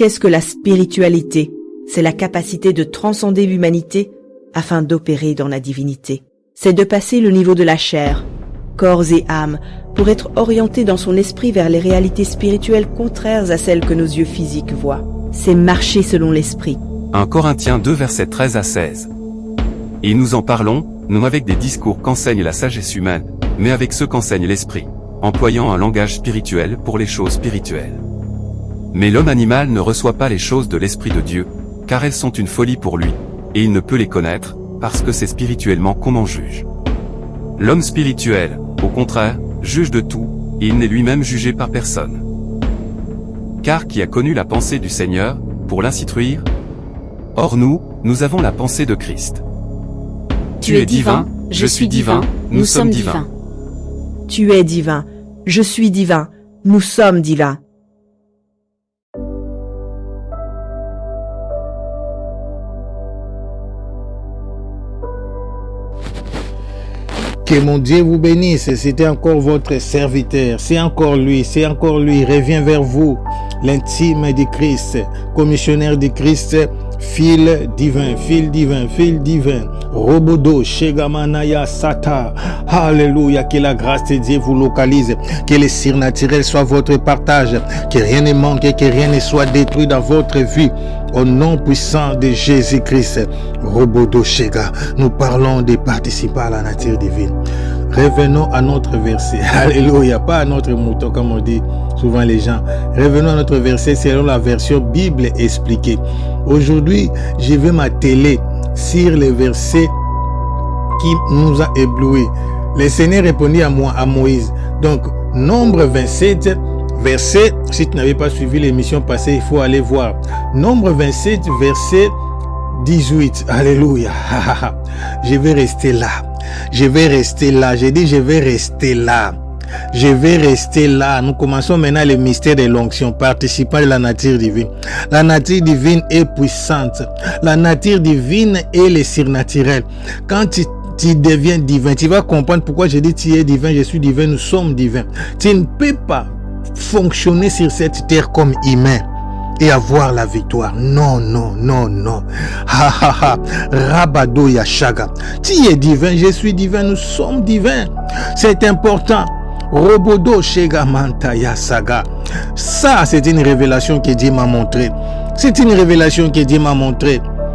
Qu'est-ce que la spiritualité? C'est la capacité de transcender l'humanité afin d'opérer dans la divinité. C'est de passer le niveau de la chair, corps et âme, pour être orienté dans son esprit vers les réalités spirituelles contraires à celles que nos yeux physiques voient. C'est marcher selon l'esprit. 1 Corinthiens 2 versets 13 à 16. Et nous en parlons, non avec des discours qu'enseigne la sagesse humaine, mais avec ceux qu'enseigne l'esprit, employant un langage spirituel pour les choses spirituelles. Mais l'homme animal ne reçoit pas les choses de l'Esprit de Dieu, car elles sont une folie pour lui, et il ne peut les connaître, parce que c'est spirituellement qu'on en juge. L'homme spirituel, au contraire, juge de tout, et il n'est lui-même jugé par personne. Car qui a connu la pensée du Seigneur, pour l'instruire? Or nous avons la pensée de Christ. Tu es divin, je suis divin, nous sommes divins. Tu es divin, je suis divin, nous sommes divins. Que mon Dieu vous bénisse. C'était encore votre serviteur. C'est encore lui. Revient vers vous. L'intime de Christ. Commissionnaire de Christ. Fil divin. Robodo, Shegamanaya, Sata. Alléluia. Que la grâce de Dieu vous localise. Que le surnaturel soit votre partage. Que rien ne manque, que rien ne soit détruit dans votre vie. Au nom puissant de Jésus-Christ. Robodo, Shega. Nous parlons de participer à la nature divine. Revenons à notre verset. Alléluia. Pas à notre mouton, comme on dit souvent les gens. Revenons à notre verset selon la version Bible expliquée. Aujourd'hui, je vais m'atteler sur les versets qui nous a éblouis. Le Seigneur répondit à Moïse. Donc, Nombre 27, verset, si tu n'avais pas suivi l'émission passée, il faut aller voir. Nombre 27, verset 18. Alléluia. Je vais rester là. J'ai dit, je vais rester là. Nous commençons maintenant le mystère de l'onction, participant de la nature divine. La nature divine est puissante. La nature divine est le surnaturel. Quand tu deviens divin, tu vas comprendre pourquoi je dis tu es divin, je suis divin, nous sommes divins. Tu ne peux pas fonctionner sur cette terre comme humain et avoir la victoire. Non. Rabado Yashaga. Tu es divin, je suis divin, nous sommes divins. C'est important. Robodo Shega Manta Yasaga. Ça, c'est une révélation que Dieu m'a montrée.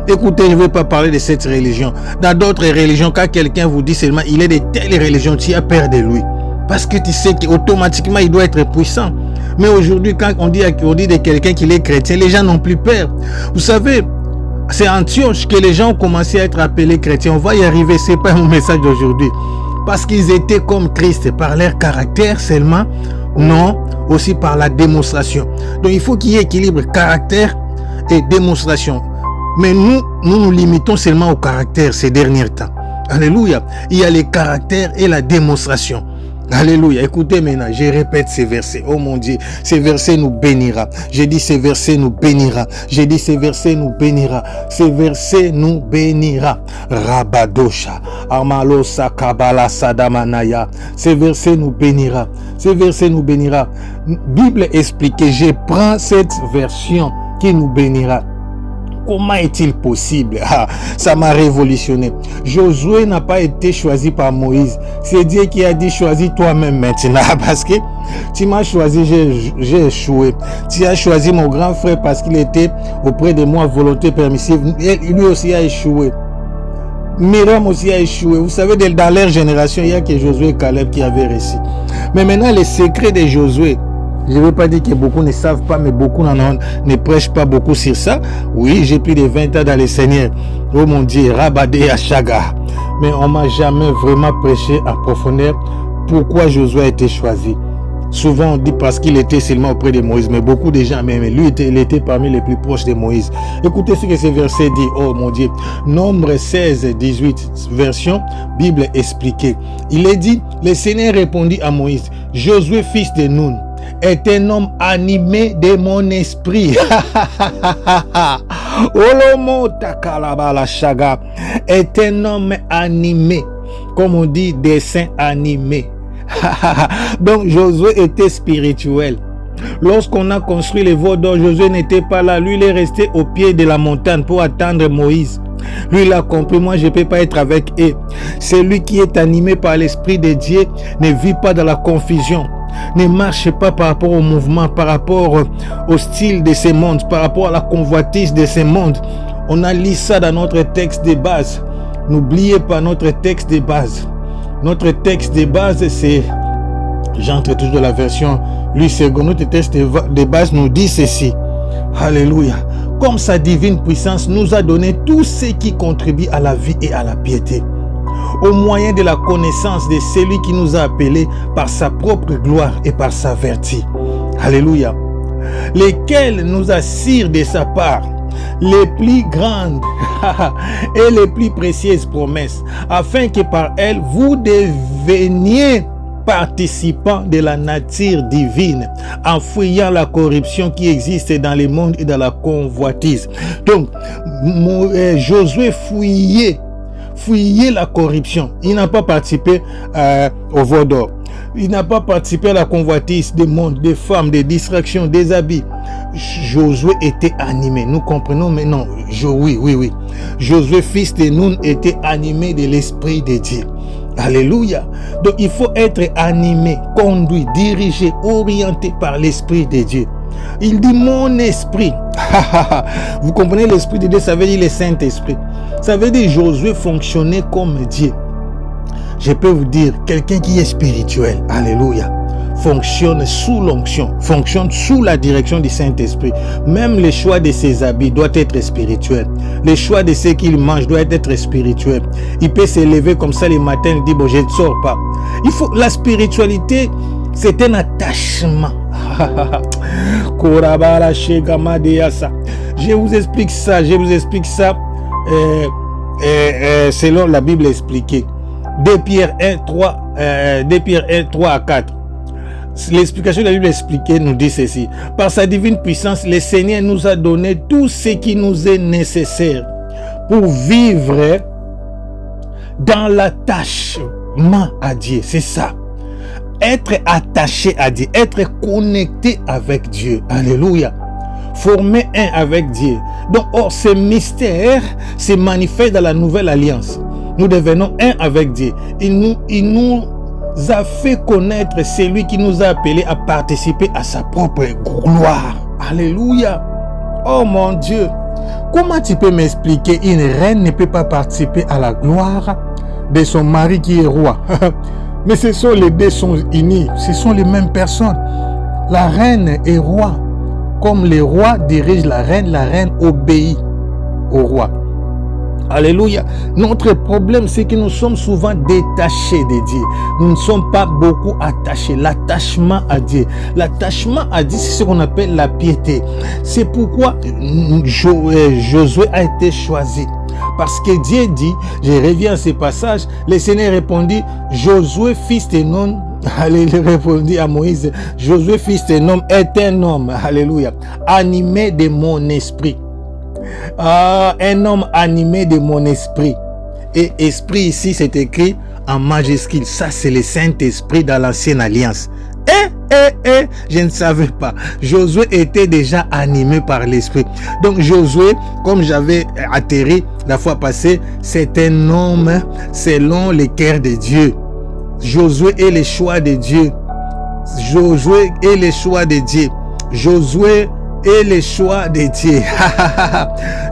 Écoutez, je ne veux pas parler de cette religion. Dans d'autres religions, quand quelqu'un vous dit seulement il est de telle religion, tu as peur de lui. Parce que tu sais qu'automatiquement, il doit être puissant. Mais aujourd'hui, quand on dit de quelqu'un qu'il est chrétien, les gens n'ont plus peur. Vous savez, c'est en Antioche que les gens ont commencé à être appelés chrétiens. On va y arriver, c'est pas mon message d'aujourd'hui. Parce qu'ils étaient comme Christ, par leur caractère seulement, non, aussi par la démonstration. Donc il faut qu'il y ait équilibre caractère et démonstration. Mais nous limitons seulement au caractère ces derniers temps. Alléluia. Il y a le caractère et la démonstration. Alléluia. Écoutez maintenant, je répète ces versets. Oh mon Dieu, ces versets nous bénira. J'ai dit ces versets nous bénira. Ces versets nous bénira. Rabadosha. Amalosa Kabala Sadamanaya. Ces versets nous bénira. Bible expliquée. Je prends cette version qui nous bénira. Comment est-il possible? Ça m'a révolutionné. Josué n'a pas été choisi par Moïse. C'est Dieu qui a dit choisis toi-même maintenant. Parce que tu m'as choisi, j'ai échoué. Tu as choisi mon grand frère parce qu'il était auprès de moi volonté permissive. Lui aussi a échoué. Myriam aussi a échoué. Vous savez, dans leur génération, il n'y a que Josué et Caleb qui avaient réussi. Mais maintenant, les secrets de Josué, je ne veux pas dire que beaucoup ne savent pas, mais beaucoup ne prêchent pas beaucoup sur ça. Oui, j'ai plus de 20 ans dans le Seigneur. Oh mon Dieu, Rabadé Ashaga. Mais on m'a jamais vraiment prêché en profondeur pourquoi Josué a été choisi. Souvent on dit parce qu'il était seulement auprès de Moïse, mais beaucoup de gens, mais lui il était parmi les plus proches de Moïse. Écoutez ce que ce verset dit, oh mon Dieu. Nombre 16, 18, version Bible expliquée. Il est dit, le Seigneur répondit à Moïse, Josué fils de Nun est un homme animé de mon esprit. Olomo takalabala shaga est un homme animé, comme on dit dessin animé. Donc Josué était spirituel. Lorsqu'on a construit les veaux d'or, Josué n'était pas là. Lui, il est resté au pied de la montagne pour attendre Moïse. Lui, il a compris, moi, je ne peux pas être avec eux. Celui qui est animé par l'Esprit de Dieu ne vit pas dans la confusion. Ne marche pas par rapport au mouvement, par rapport au style de ce monde, par rapport à la convoitise de ce monde. On a lu ça dans notre texte de base. N'oubliez pas notre texte de base. Notre texte de base, c'est... J'entre toujours dans la version Louis II. Notre texte de base nous dit ceci. Alléluia. Comme sa divine puissance nous a donné tout ce qui contribue à la vie et à la piété, au moyen de la connaissance de celui qui nous a appelés par sa propre gloire et par sa vertu. Alléluia. Lesquels nous assurent de sa part les plus grandes et les plus précieuses promesses, afin que par elles vous deveniez participants de la nature divine, en fuyant la corruption qui existe dans le monde et dans la convoitise. Donc, Josué fuyait la corruption. Il n'a pas participé au veau d'or. Il n'a pas participé à la convoitise des mondes, des femmes, des distractions, des habits. Josué était animé. Nous comprenons maintenant. Oui. Josué, fils de Nun, était animé de l'Esprit de Dieu. Alléluia. Donc il faut être animé, conduit, dirigé, orienté par l'Esprit de Dieu. Il dit mon esprit. Vous comprenez, l'Esprit de Dieu, ça veut dire le Saint-Esprit. Ça veut dire Josué fonctionnait comme Dieu. Je peux vous dire, quelqu'un qui est spirituel, alléluia, fonctionne sous l'onction, fonctionne sous la direction du Saint-Esprit. Même le choix de ses habits doit être spirituel. Le choix de ce qu'il mange doit être spirituel. Il peut se lever comme ça le matin et dire, bon, je ne sors pas. La spiritualité, c'est un attachement. Je vous explique ça, selon la Bible expliquée. 2 Pierre 1, 3 à 4. L'explication de la Bible expliquée nous dit ceci. Par sa divine puissance, le Seigneur nous a donné tout ce qui nous est nécessaire pour vivre dans l'attachement à Dieu. C'est ça. Être attaché à Dieu, être connecté avec Dieu. Alléluia. Former un avec Dieu. Donc, ce mystère se manifeste dans la nouvelle alliance. Nous devenons un avec Dieu. Il nous a fait connaître celui qui nous a appelés à participer à sa propre gloire. Alléluia. Oh mon Dieu. Comment tu peux m'expliquer une reine ne peut pas participer à la gloire de son mari qui est roi? Mais les deux sont unis. Ce sont les mêmes personnes. La reine est roi. Comme le roi dirige la reine obéit au roi. Alléluia. Notre problème, c'est que nous sommes souvent détachés de Dieu. Nous ne sommes pas beaucoup attachés. L'attachement à Dieu. L'attachement à Dieu, c'est ce qu'on appelle la piété. C'est pourquoi Josué a été choisi. Parce que Dieu dit, je reviens à ce passage, le Seigneur répondit, Josué, fils de Nun, il répondit à Moïse, Josué, fils de Nun, est un homme, alléluia, animé de mon esprit. Un homme animé de mon esprit. Et esprit ici, c'est écrit en majuscule. Ça, c'est le Saint-Esprit dans l'ancienne alliance. Je ne savais pas. Josué était déjà animé par l'Esprit. Donc Josué, comme j'avais atterri la fois passée, c'est un homme selon le cœur de Dieu. Josué est le choix de Dieu. Josué est le choix de Dieu. Josué est le choix de Dieu.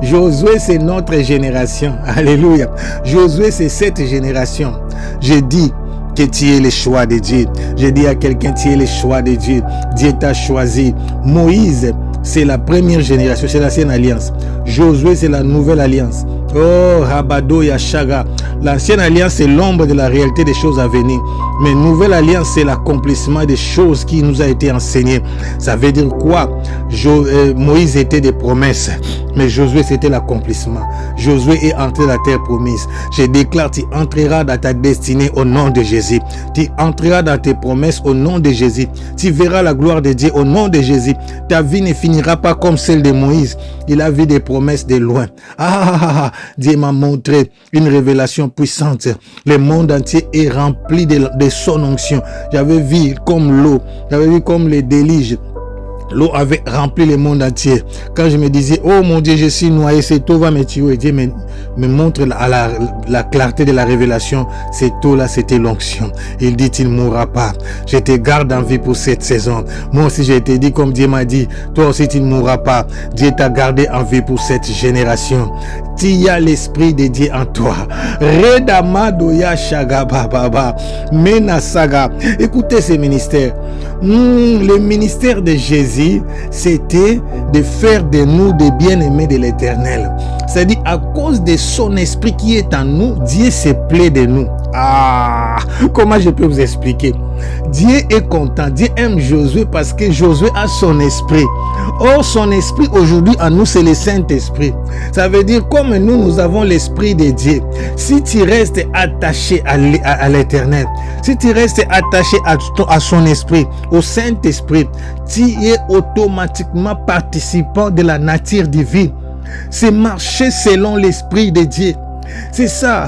Josué, c'est notre génération. Alléluia. Josué, c'est cette génération. Je dis que tu es le choix de Dieu. Je dis à quelqu'un, tu es le choix de Dieu. Dieu t'a choisi. Moïse, c'est la première génération, c'est l'ancienne alliance. Josué, c'est la nouvelle alliance. Oh, Rabado Yashaga. L'ancienne alliance, c'est l'ombre de la réalité des choses à venir. Mais nouvelle alliance, c'est l'accomplissement des choses qui nous a été enseignées. Ça veut dire quoi? Moïse était des promesses, mais Josué, c'était l'accomplissement. Josué est entré dans la terre promise. Je déclare, tu entreras dans ta destinée au nom de Jésus. Tu entreras dans tes promesses au nom de Jésus. Tu verras la gloire de Dieu au nom de Jésus. Ta vie ne finira pas comme celle de Moïse. Il a vu des promesses de loin. Dieu m'a montré une révélation puissante. Le monde entier est rempli de son onction. J'avais vu comme l'eau, j'avais vu comme les déluges. L'eau avait rempli le monde entier. Quand je me disais, oh mon Dieu, je suis noyé, cette eau va me tuer. Dieu me montre la clarté de la révélation. Cette eau-là, c'était l'onction. Il dit, il ne mourra pas. Je te garde en vie pour cette saison. Moi aussi, j'ai été dit, comme Dieu m'a dit, toi aussi, tu ne mourras pas. Dieu t'a gardé en vie pour cette génération. Tu y as l'esprit de Dieu en toi. Redamadoya Shagababa. Mena Saga. Écoutez ce ministère. Le ministère de Jésus, c'était de faire de nous des bien-aimés de l'Éternel. C'est-à-dire, à cause de son esprit qui est en nous, Dieu se plaît de nous. Ah, comment je peux vous expliquer? Dieu est content, Dieu aime Josué parce que Josué a son esprit. Or, son esprit aujourd'hui en nous, c'est le Saint-Esprit. Ça veut dire, comme nous avons l'esprit de Dieu, si tu restes attaché à l'Éternel, si tu restes attaché à son esprit, au Saint-Esprit, tu es automatiquement participant de la nature divine. C'est marcher selon l'esprit de Dieu. C'est ça,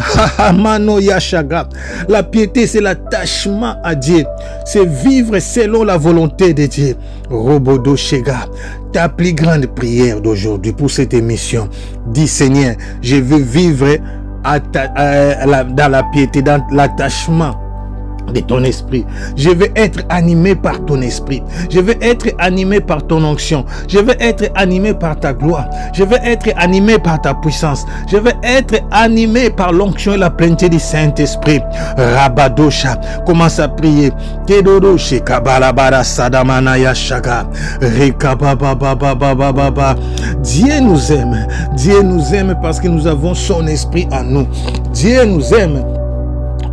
Mano Yashaga. La piété, c'est l'attachement à Dieu. C'est vivre selon la volonté de Dieu. Robodo Shega, ta plus grande prière d'aujourd'hui pour cette émission. Dis Seigneur, je veux vivre dans la piété, dans l'attachement de ton esprit. Je veux être animé par ton esprit. Je veux être animé par ton onction. Je veux être animé par ta gloire. Je veux être animé par ta puissance. Je veux être animé par l'onction et la plénitude du Saint-Esprit. Rabadosha, commence à prier. Kedodoshe kabalabara sadamana yashaga. Rekabababababababa. Dieu nous aime. Dieu nous aime parce que nous avons son esprit en nous. Dieu nous aime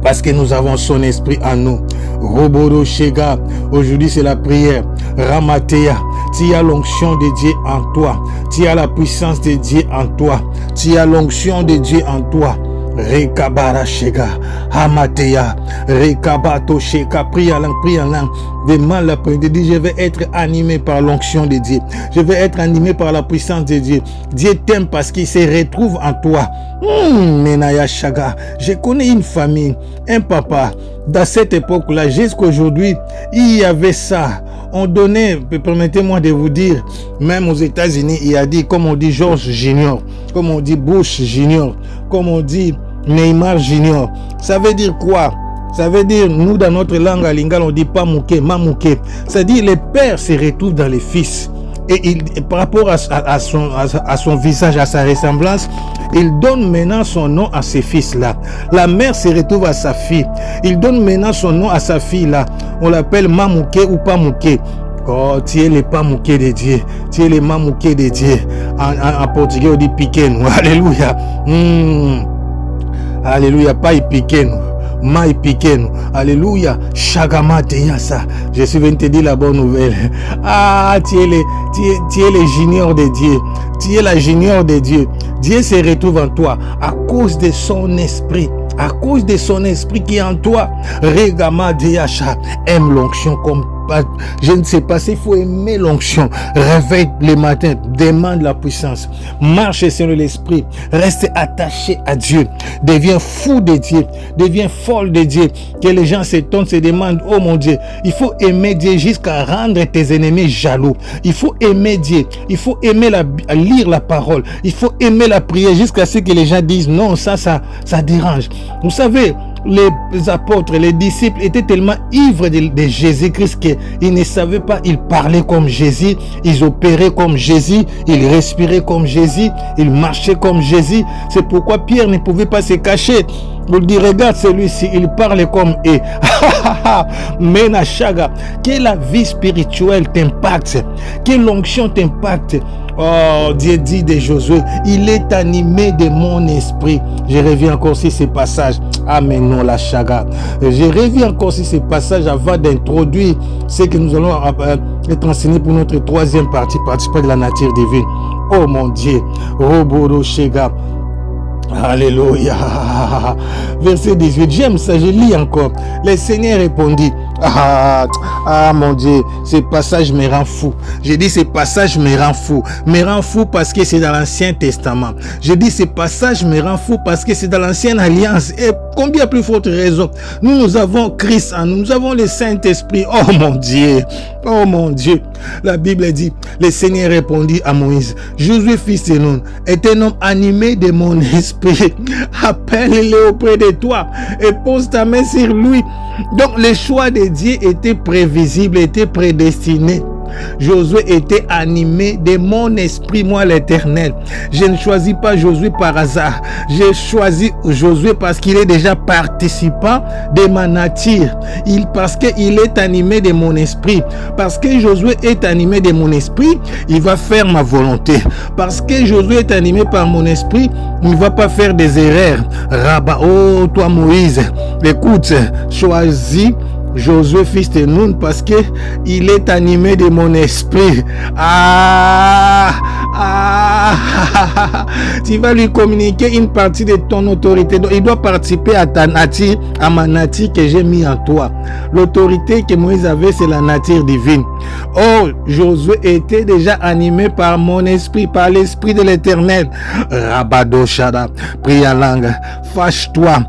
parce que nous avons son esprit en nous. Roboro Shega, aujourd'hui c'est la prière. Ramatea, tu as l'onction de Dieu en toi. Tu as la puissance de Dieu en toi. Tu as l'onction de Dieu en toi. Rekabara Shega, Hamatea, Rekabato Sheka, prie en langue, demande la prière, dis je vais être animé par l'onction de Dieu, je vais être animé par la puissance de Dieu. Dieu t'aime parce qu'il se retrouve en toi. Menaya Shaga, je connais une famille, un papa, dans cette époque-là, jusqu'aujourd'hui, il y avait ça. On donnait, permettez-moi de vous dire, même aux États-Unis, il a dit, comme on dit George Junior, comme on dit Bush Junior, comme on dit Neymar Junior. Ça veut dire quoi? Ça veut dire, nous dans notre langue à Lingala, on dit pas mouké, mamouké. C'est-à-dire, le père se retrouve dans les fils. Et par rapport à son visage, à sa ressemblance, il donne maintenant son nom à ses fils-là. La mère se retrouve à sa fille. Il donne maintenant son nom à sa fille-là. On l'appelle Mamouké ou Pamouké. Oh, tu es le Pamouké de Dieu. Tu es le Mamouké de Dieu. En portugais, on dit Piqueno. Alléluia. Alléluia, pas Piqueno. Mai Piqueno. Alléluia. Chagamate Yassa. Je suis venu te dire la bonne nouvelle. Ah, tu es le junior de Dieu. Tu es la junior de Dieu. Dieu se retrouve en toi à cause de son esprit. À cause de son esprit qui est en toi. Regama Diacha. Aime l'onction comme je ne sais pas s'il faut aimer l'onction. Réveille le matin, demande la puissance, marche sur l'esprit, reste attaché à Dieu, deviens fou de Dieu, deviens folle de Dieu. Que les gens s'étonnent, se demandent, oh mon Dieu, il faut aimer Dieu jusqu'à rendre tes ennemis jaloux. Il faut aimer Dieu, il faut aimer lire la parole, il faut aimer la prière jusqu'à ce que les gens disent non, ça dérange. Vous savez, les apôtres, les disciples étaient tellement ivres de Jésus-Christ qu'ils ne savaient pas, ils parlaient comme Jésus, ils opéraient comme Jésus, ils respiraient comme Jésus, ils marchaient comme Jésus. C'est pourquoi Pierre ne pouvait pas se cacher. On dit, regarde celui-ci, il parle comme eux. Menachaga, que la vie spirituelle t'impacte, que l'onction t'impacte. Oh, Dieu dit de Josué, il est animé de mon esprit. Je reviens encore sur ce passage. Amen, non, la chaga. Je reviens encore sur ce passage avant d'introduire ce que nous allons être enseignés pour notre troisième partie, participer de la nature divine. Oh mon Dieu, Roboro Shega. Alléluia. Verset 18, j'aime ça, je lis encore. Le Seigneur répondit, mon Dieu, ce passage me rend fou. Je dis ce passage me rend fou. Me rend fou parce que c'est dans l'Ancien Testament. Je dis ce passage me rend fou parce que c'est dans l'Ancienne Alliance. Et combien plus forte raison, nous avons Christ en nous, nous avons le Saint-Esprit. Oh mon Dieu, oh mon Dieu. La Bible dit, le Seigneur répondit à Moïse, Josué fils de Nun est un homme animé de mon esprit. Appelle-le auprès de toi et pose ta main sur lui. Donc le choix de Dieu était prévisible, était prédestiné. Josué était animé de mon esprit, moi l'Éternel. Je ne choisis pas Josué par hasard. J'ai choisi Josué parce qu'il est déjà participant de ma nature. Parce qu'il est animé de mon esprit. Parce que Josué est animé de mon esprit, il va faire ma volonté. Parce que Josué est animé par mon esprit, il ne va pas faire des erreurs. Rabat, oh toi Moïse, écoute, choisis Josué fils de Nun parce que il est animé de mon esprit. Tu vas lui communiquer une partie de ton autorité. Donc, il doit participer à ta nature, à ma nature que j'ai mis en toi. L'autorité que Moïse avait, c'est la nature divine. Oh, Josué était déjà animé par mon esprit, par l'esprit de l'Éternel. Rabado Shada, prie en langue. Fâche-toi,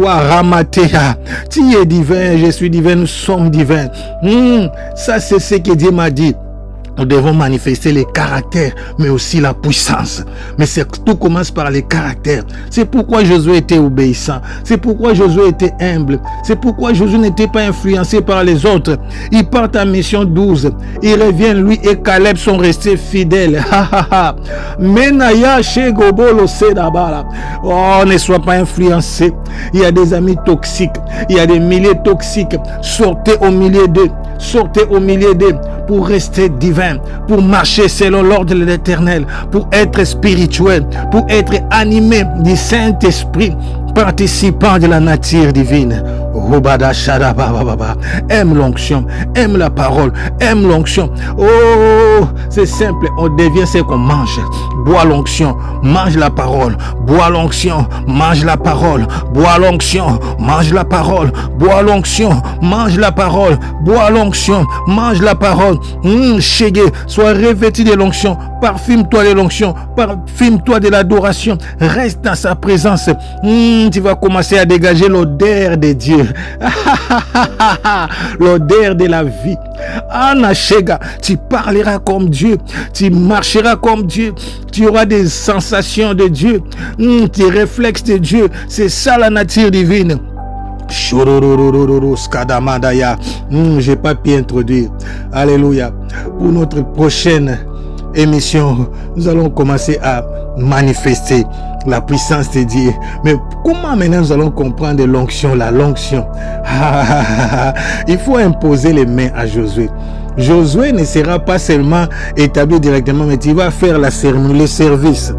Ramatea. Tu es divin, je suis divin, nous sommes divins. Ça, c'est ce que Dieu m'a dit. Nous devons manifester les caractères, mais aussi la puissance. Mais tout commence par les caractères. C'est pourquoi Josué était obéissant. C'est pourquoi Josué était humble. C'est pourquoi Josué n'était pas influencé par les autres. Il part en mission 12. Il revient, lui et Caleb sont restés fidèles. Menaya chez Gobolo Sedabala. Oh, ne sois pas influencé. Il y a des amis toxiques. Il y a des milliers toxiques. Sortez au milieu d'eux. Sortez au milieu d'eux pour rester divin, pour marcher selon l'ordre de l'Éternel, pour être spirituel, pour être animé du Saint-Esprit, participant de la nature divine. Aime l'onction, aime la parole, aime l'onction. Oh, c'est simple, on devient ce qu'on mange. Bois l'onction, mange la parole. Bois l'onction, mange la parole. Bois l'onction, mange la parole. Bois l'onction, mange la parole. Bois l'onction, mange la parole. Chégué, sois revêtu de l'onction. Parfume-toi de l'onction. Parfume-toi de l'adoration. Reste dans sa présence. Tu vas commencer à dégager l'odeur de Dieu. L'odeur de la vie. Anna Shega, tu parleras comme Dieu. Tu marcheras comme Dieu. Tu auras des sensations de Dieu. Des réflexes de Dieu. C'est ça la nature divine. J'ai pas pu introduire. Alléluia. Pour notre prochaine émission, nous allons commencer à manifester la puissance de Dieu. Mais comment maintenant nous allons comprendre l'onction, l'onction? Il faut imposer les mains à Josué. Josué ne sera pas seulement établi directement, mais tu vas faire la cérémonie, le service.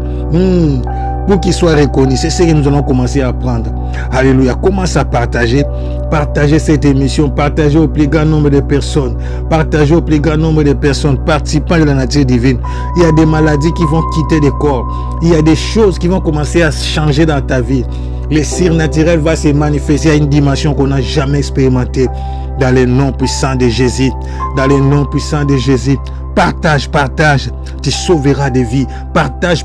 Pour qu'il soit reconnu. C'est ce que nous allons commencer à apprendre. Alléluia. Commence à partager cette émission, partager au plus grand nombre de personnes, partager au plus grand nombre de personnes participant de la nature divine. Il y a des maladies qui vont quitter le corps. Il y a des choses qui vont commencer à changer dans ta vie. Le surnaturel va se manifester à une dimension qu'on n'a jamais expérimentée. Dans le nom puissant de Jésus. Dans le nom puissant de Jésus. Partage, tu sauveras des vies. Partage,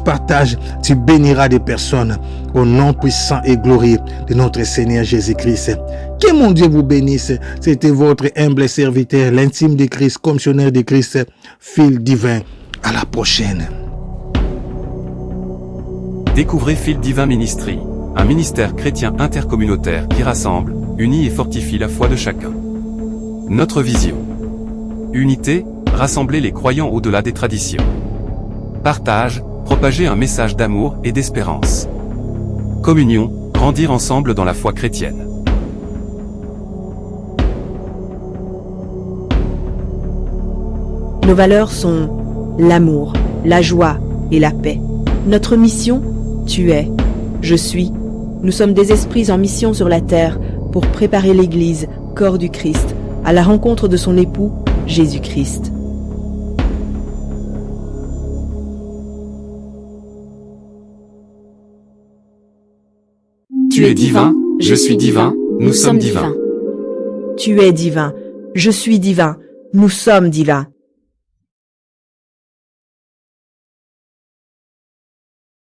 tu béniras des personnes. Au nom puissant et glorieux de notre Seigneur Jésus-Christ. Que mon Dieu vous bénisse. C'était votre humble serviteur, l'intime de Christ, commissionnaire de Christ, fil divin. À la prochaine. Découvrez Fil Divin Ministry, un ministère chrétien intercommunautaire qui rassemble, unit et fortifie la foi de chacun. Notre vision. Unité, rassembler les croyants au-delà des traditions. Partage, propager un message d'amour et d'espérance. Communion, grandir ensemble dans la foi chrétienne. Nos valeurs sont l'amour, la joie et la paix. Notre mission, tu es, je suis. Nous sommes des esprits en mission sur la terre pour préparer l'Église, corps du Christ, à la rencontre de son époux, Jésus-Christ. Tu es divin, je suis divin, nous sommes divins. Tu es divin, je suis divin, nous sommes divins.